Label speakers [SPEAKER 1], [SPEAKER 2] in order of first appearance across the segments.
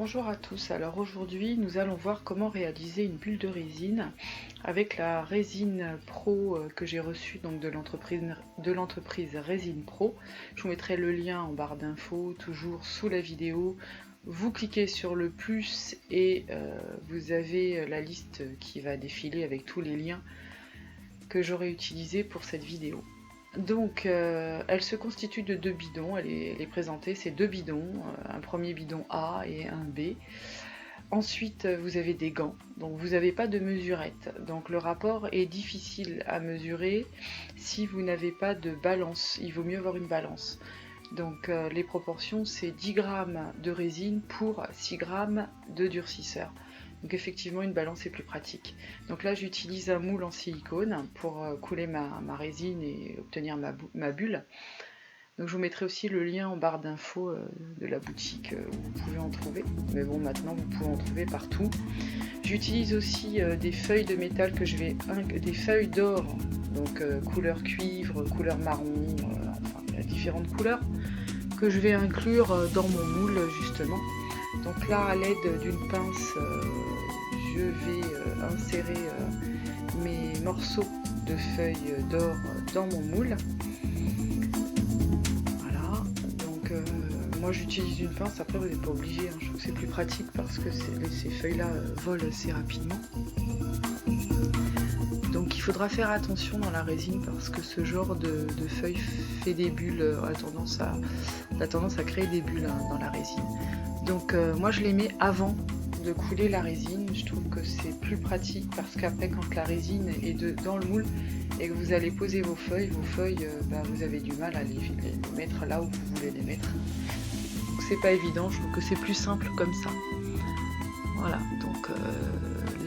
[SPEAKER 1] Bonjour à tous, alors aujourd'hui nous allons voir comment réaliser une bulle de résine avec la résine pro que j'ai reçue donc de l'entreprise Résine Pro. Je vous mettrai le lien en barre d'infos, toujours sous la vidéo. Vous cliquez sur le plus et vous avez la liste qui va défiler avec tous les liens que j'aurai utilisés pour cette vidéo. Donc elle se constitue de deux bidons, elle est présentée, c'est deux bidons, un premier bidon A et un B. Ensuite vous avez des gants, donc vous n'avez pas de mesurette, donc le rapport est difficile à mesurer si vous n'avez pas de balance, il vaut mieux avoir une balance. Donc les proportions c'est 10 g de résine pour 6 g de durcisseur. Donc effectivement une balance est plus pratique. Donc là j'utilise un moule en silicone pour couler ma résine et obtenir ma bulle. Donc je vous mettrai aussi le lien en barre d'infos de la boutique où vous pouvez en trouver. Mais bon, maintenant vous pouvez en trouver partout. J'utilise aussi des feuilles de métal des feuilles d'or, donc couleur cuivre, couleur marron, enfin il y a différentes couleurs que je vais inclure dans mon moule justement. Donc là, à l'aide d'une pince, je vais insérer mes morceaux de feuilles d'or dans mon moule. Voilà, donc moi j'utilise une pince, après vous n'êtes pas obligé, hein. Je trouve que c'est plus pratique parce que ces feuilles-là volent assez rapidement. Donc il faudra faire attention dans la résine parce que ce genre de feuilles fait des bulles, a tendance à créer des bulles dans la résine. Donc moi je les mets avant de couler la résine, je trouve que c'est plus pratique parce qu'après quand la résine est dans le moule et que vous allez poser vos feuilles, vous avez du mal à les mettre là où vous voulez les mettre. Donc c'est pas évident, je trouve que c'est plus simple comme ça. Voilà, donc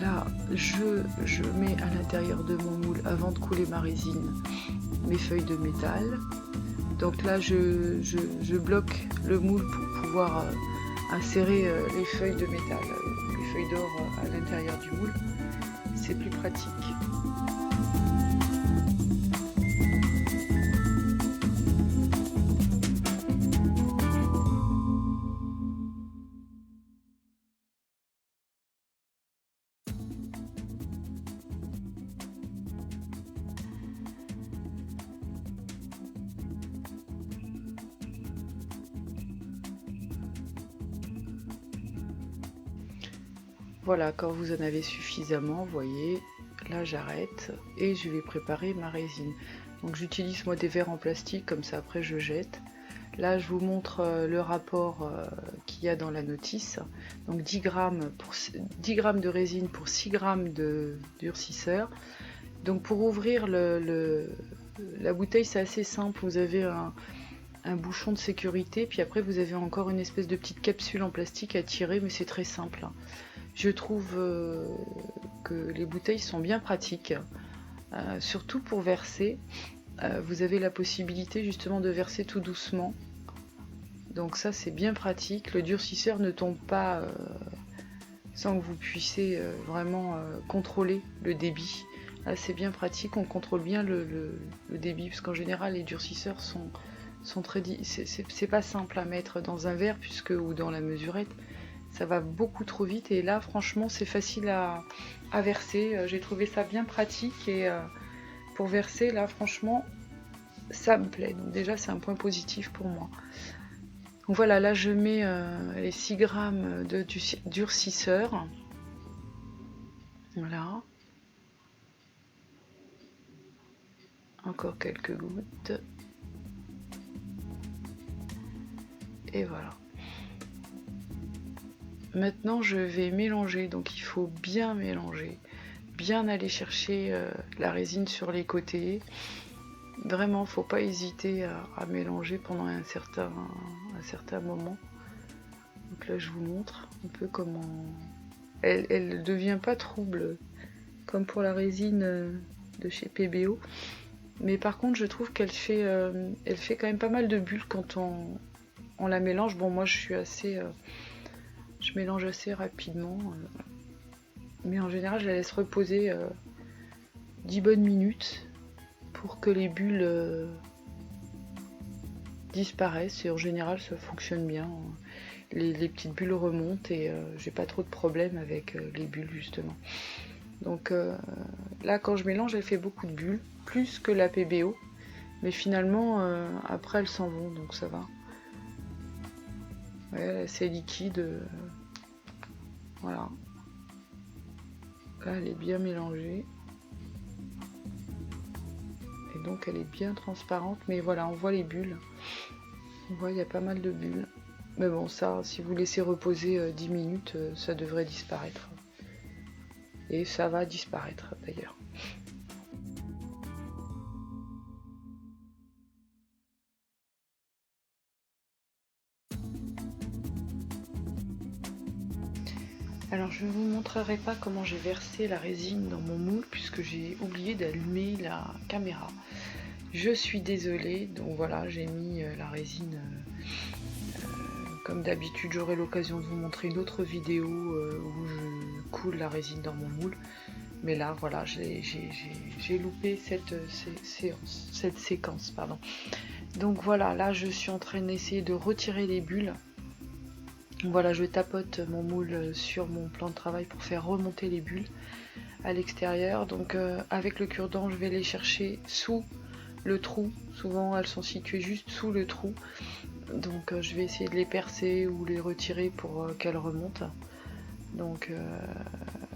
[SPEAKER 1] là je mets à l'intérieur de mon moule avant de couler ma résine mes feuilles de métal. Donc là je bloque le moule pour pouvoir insérer les feuilles de métal, les feuilles d'or à l'intérieur du moule, c'est plus pratique. Voilà, quand vous en avez suffisamment, vous voyez, là j'arrête et je vais préparer ma résine. Donc j'utilise moi des verres en plastique, comme ça après je jette. Là je vous montre le rapport qu'il y a dans la notice. Donc 10 g de résine pour 6 g de durcisseur. Donc pour ouvrir la bouteille c'est assez simple, vous avez un bouchon de sécurité, puis après vous avez encore une espèce de petite capsule en plastique à tirer, mais c'est très simple. Je trouve que les bouteilles sont bien pratiques, surtout pour verser. Vous avez la possibilité justement de verser tout doucement. Donc ça c'est bien pratique. Le durcisseur ne tombe pas sans que vous puissiez vraiment contrôler le débit. Là c'est bien pratique, on contrôle bien le débit, parce qu'en général les durcisseurs sont très... C'est pas simple à mettre dans un verre ou dans la mesurette. Ça va beaucoup trop vite et là franchement c'est facile à verser. J'ai trouvé ça bien pratique et pour verser là franchement ça me plaît. Donc déjà c'est un point positif pour moi. Donc voilà, là je mets les 6 g de durcisseur. Voilà. Encore quelques gouttes. Et voilà. Maintenant je vais mélanger, donc il faut bien mélanger, bien aller chercher la résine sur les côtés. Vraiment faut pas hésiter à mélanger pendant un certain moment. Donc là je vous montre un peu comment elle ne devient pas trouble comme pour la résine de chez PBO, mais par contre je trouve qu'elle fait quand même pas mal de bulles quand on la mélange. Bon moi je mélange assez rapidement, mais en général je la laisse reposer 10 bonnes minutes pour que les bulles disparaissent, et en général ça fonctionne bien. les petites bulles remontent et j'ai pas trop de problème avec les bulles justement. Donc là quand je mélange, elle fait beaucoup de bulles, plus que la PBO, mais finalement après elles s'en vont, donc ça va. Ouais, c'est liquide, voilà. Là elle est bien mélangée. Et donc elle est bien transparente, mais voilà, on voit les bulles. On voit, il y a pas mal de bulles. Mais bon, ça, si vous laissez reposer 10 minutes, ça devrait disparaître. Et ça va disparaître d'ailleurs. Alors je ne vous montrerai pas comment j'ai versé la résine dans mon moule puisque j'ai oublié d'allumer la caméra. Je suis désolée, donc voilà, j'ai mis la résine. Comme d'habitude, j'aurai l'occasion de vous montrer une autre vidéo où je coule la résine dans mon moule. Mais là, voilà, j'ai loupé cette séquence. Pardon. Donc voilà, là je suis en train d'essayer de retirer les bulles. Voilà, je tapote mon moule sur mon plan de travail pour faire remonter les bulles à l'extérieur. Donc avec le cure-dent, je vais les chercher sous le trou. Souvent, elles sont situées juste sous le trou. Donc je vais essayer de les percer ou les retirer pour qu'elles remontent. Donc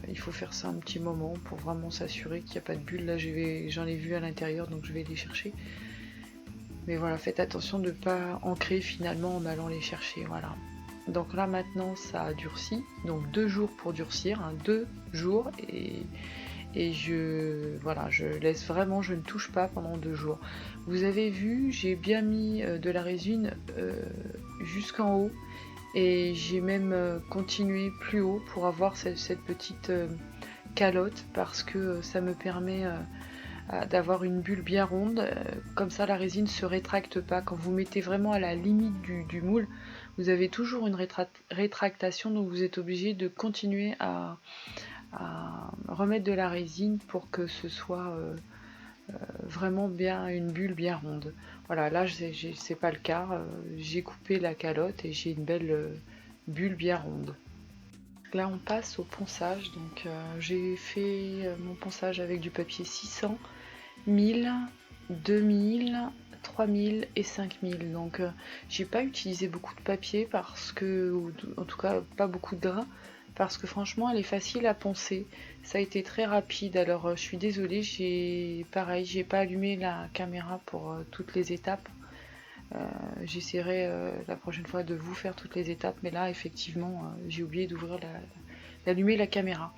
[SPEAKER 1] il faut faire ça un petit moment pour vraiment s'assurer qu'il n'y a pas de bulles. Là j'en ai vu à l'intérieur, donc je vais les chercher. Mais voilà, faites attention de ne pas ancrer finalement en allant les chercher. Voilà. Donc là maintenant ça a durci. Donc 2 jours pour durcir, hein, 2 jours et voilà, je laisse vraiment, je ne touche pas pendant 2 jours. Vous avez vu, j'ai bien mis de la résine jusqu'en haut et j'ai même continué plus haut pour avoir cette petite calotte parce que ça me permet d'avoir une bulle bien ronde. Comme ça la résine ne se rétracte pas. Quand vous mettez vraiment à la limite du moule, vous avez toujours une rétractation, donc vous êtes obligé de continuer à remettre de la résine pour que ce soit vraiment bien une bulle bien ronde. Voilà, là c'est pas le cas, j'ai coupé la calotte et j'ai une belle bulle bien ronde. Là on passe au ponçage, donc j'ai fait mon ponçage avec du papier 600, 1000, 2000, 3000 et 5000. Donc j'ai pas utilisé beaucoup de papier parce que, en tout cas pas beaucoup de grains, parce que franchement elle est facile à poncer. Ça a été très rapide, alors je suis désolée, j'ai pas allumé la caméra pour toutes les étapes. J'essaierai la prochaine fois de vous faire toutes les étapes, mais là effectivement j'ai oublié d'allumer la caméra.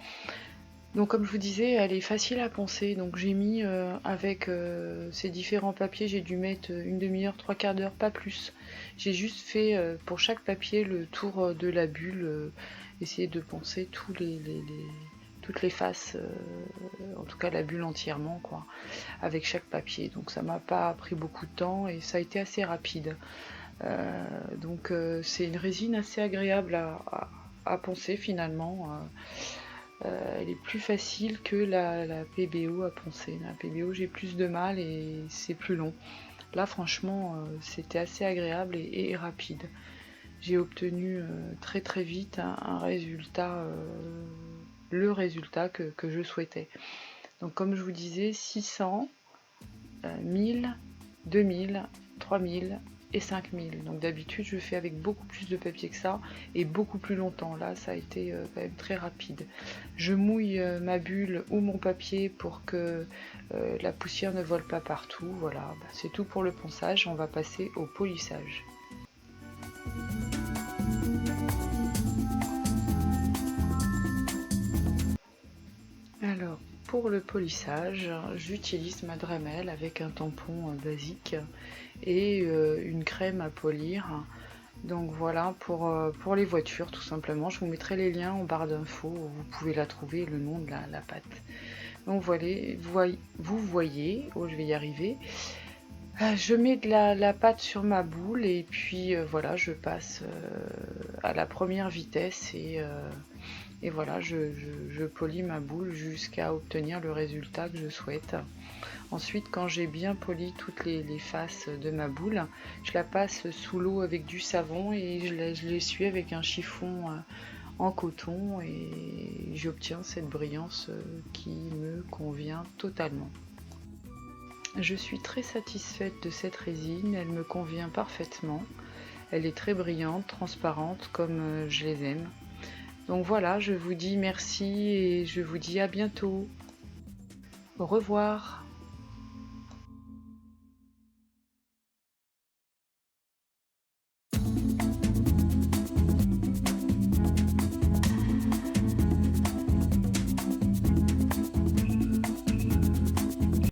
[SPEAKER 1] Donc comme je vous disais, elle est facile à poncer, donc j'ai mis avec ces différents papiers, j'ai dû mettre une demi-heure, 3/4 d'heure, pas plus. J'ai juste fait pour chaque papier le tour de la bulle, essayer de poncer toutes les faces, en tout cas la bulle entièrement, quoi, avec chaque papier. Donc ça m'a pas pris beaucoup de temps et ça a été assez rapide. Donc c'est une résine assez agréable à poncer finalement. Elle est plus facile que la PBO à poncer. La PBO j'ai plus de mal et c'est plus long. Là franchement c'était assez agréable et rapide. J'ai obtenu très très vite un résultat, le résultat que je souhaitais. Donc comme je vous disais, 600, 1000, 2000, 3000 et 5000. Donc d'habitude je fais avec beaucoup plus de papier que ça et beaucoup plus longtemps. Là ça a été quand même très rapide. Je mouille ma bulle ou mon papier pour que la poussière ne vole pas partout. Voilà, c'est tout pour le ponçage. On va passer au polissage. Alors pour le polissage, j'utilise ma Dremel avec un tampon basique et une crème à polir. Donc voilà pour les voitures tout simplement. Je vous mettrai les liens en barre d'infos, vous pouvez la trouver, le nom de la pâte. Donc voilà, vous voyez, oh je vais y arriver. Je mets de la pâte sur ma boule et puis voilà, je passe à la première vitesse et voilà, je polis ma boule jusqu'à obtenir le résultat que je souhaite. Ensuite, quand j'ai bien poli toutes les faces de ma boule, je la passe sous l'eau avec du savon et je l'essuie avec un chiffon en coton et j'obtiens cette brillance qui me convient totalement. Je suis très satisfaite de cette résine, elle me convient parfaitement. Elle est très brillante, transparente comme je les aime. Donc voilà, je vous dis merci et je vous dis à bientôt. Au revoir.